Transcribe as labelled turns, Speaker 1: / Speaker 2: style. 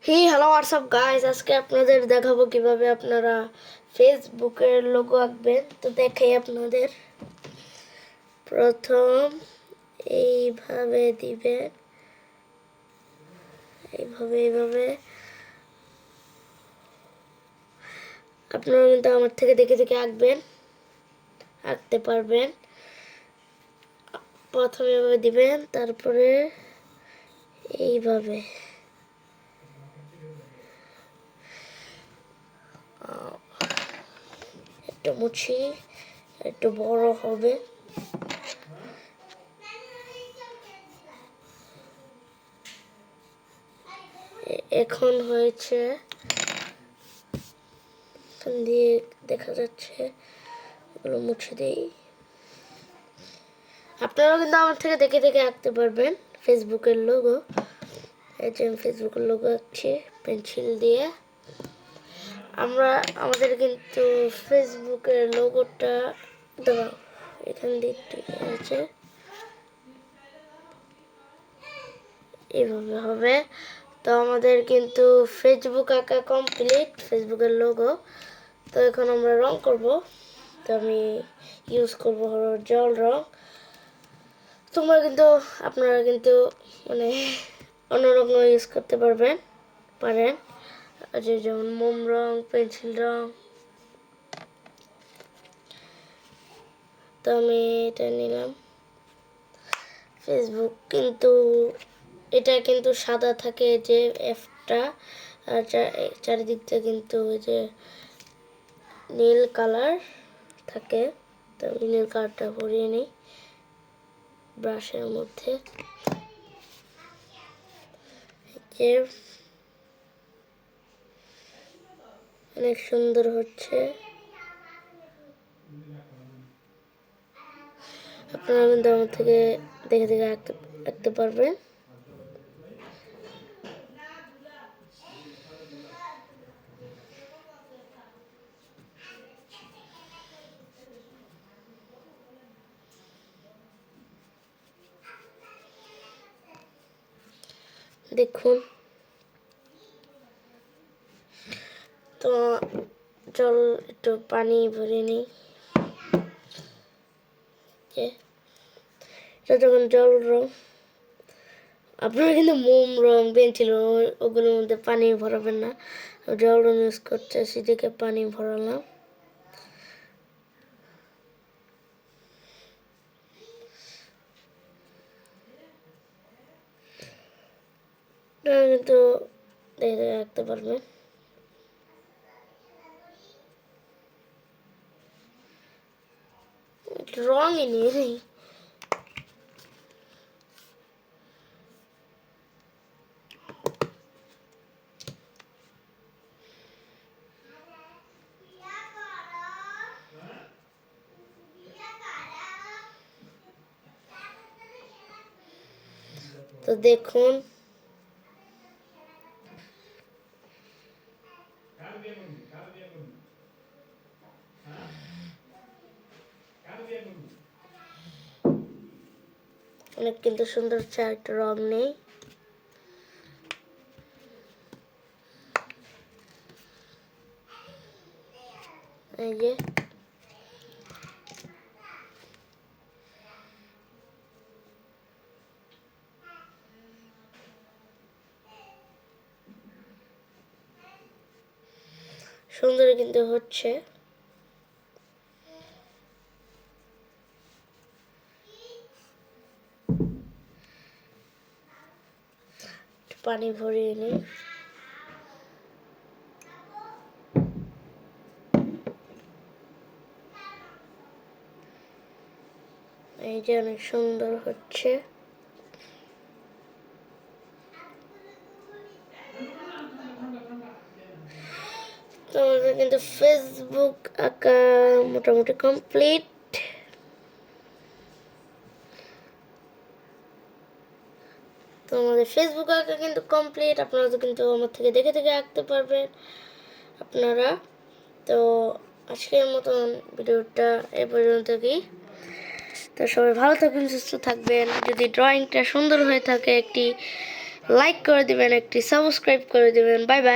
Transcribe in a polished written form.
Speaker 1: Hello WhatsApp guys, আজকে আপনাদের দেখাবো কিভাবে আপনারা ফেসবুকের লোগো আঁকবেন। তো দেখাই আপনাদের। প্রথম এইভাবে দিবেন, এইভাবে আপনারা কিন্তু আমার থেকে দেখে দেখে আঁকতে পারবেন। প্রথমে এভাবে দিবেন, তারপরে এইভাবে একটু মুছি, একটু বড় হবে। এখন হয়েছে, দিয়ে দেখা যাচ্ছে, এগুলো মুছে দিই। আপনারাও কিন্তু আমার থেকে দেখে দেখে আঁকতে পারবেন ফেসবুকের লোগো। এই যে আমি ফেসবুকের লোগো আঁকছি পেন্সিল দিয়ে। আমাদের কিন্তু ফেসবুকের লোগোটা দাঁড়াও, এখান দিয়ে একটু আছে, এইভাবে হবে। তো আমাদের কিন্তু ফেসবুক আঁকা কমপ্লিট, ফেসবুকের লোগো। তো এখন আমরা রং করব। তো আমি ইউজ করব হলো জল রং। আপনারা কিন্তু মানে অন্য রকম ইউজ করতে পারেন, যেমন মোম রং, পেন্সিল রং। তো আমি এটা নিলাম। ফেসবুক কিন্তু এটা কিন্তু সাদা থাকে, যে এফটা, আর চারিদিকটা কিন্তু ওই যে নীল কালার থাকে। তো আমি নীল কালারটা ভরিয়ে নিই ব্রাশের মধ্যে। অনেক সুন্দর হচ্ছে। আপনারা কিন্তু আমার থেকে দেখে দেখে আঁকতে পারবেন। দেখুন, তো জল একটু পানি ভরে নিই। এটা যখন জল রং, আপনারা কিন্তু মোম রং, পেন্সিল রং ওগুলোর মধ্যে পানি ভরাবেন না। জল রং ইউজ করতে সেদিকে পানি ভরালাম। কিন্তু দেখে রাখতে পারবেন। রঙই নেই। তো দেখুন, অনেক কিন্তু সুন্দর হচ্ছে। একটা রং নেই, এই যে সুন্দর কিন্তু হচ্ছে। পানি ভরিয়ে নিই। এই যে অনেক সুন্দর হচ্ছে। তো আমাদের কিন্তু ফেসবুক আঁকা মোটামুটি কমপ্লিট। তো আমাদের ফেসবুক আঁকা কিন্তু কমপ্লিট। আপনারা তো কিন্তু আমার থেকে দেখে দেখে আঁকতে পারবেন আপনারা। তো আজকের মতন ভিডিওটা এ পর্যন্তই। তো সবাই ভালো থাকবেন, সুস্থ থাকবেন। যদি ড্রয়িংটা সুন্দর হয়ে থাকে, একটি লাইক করে দিবেন, একটি সাবস্ক্রাইব করে দিবেন। Bye bye.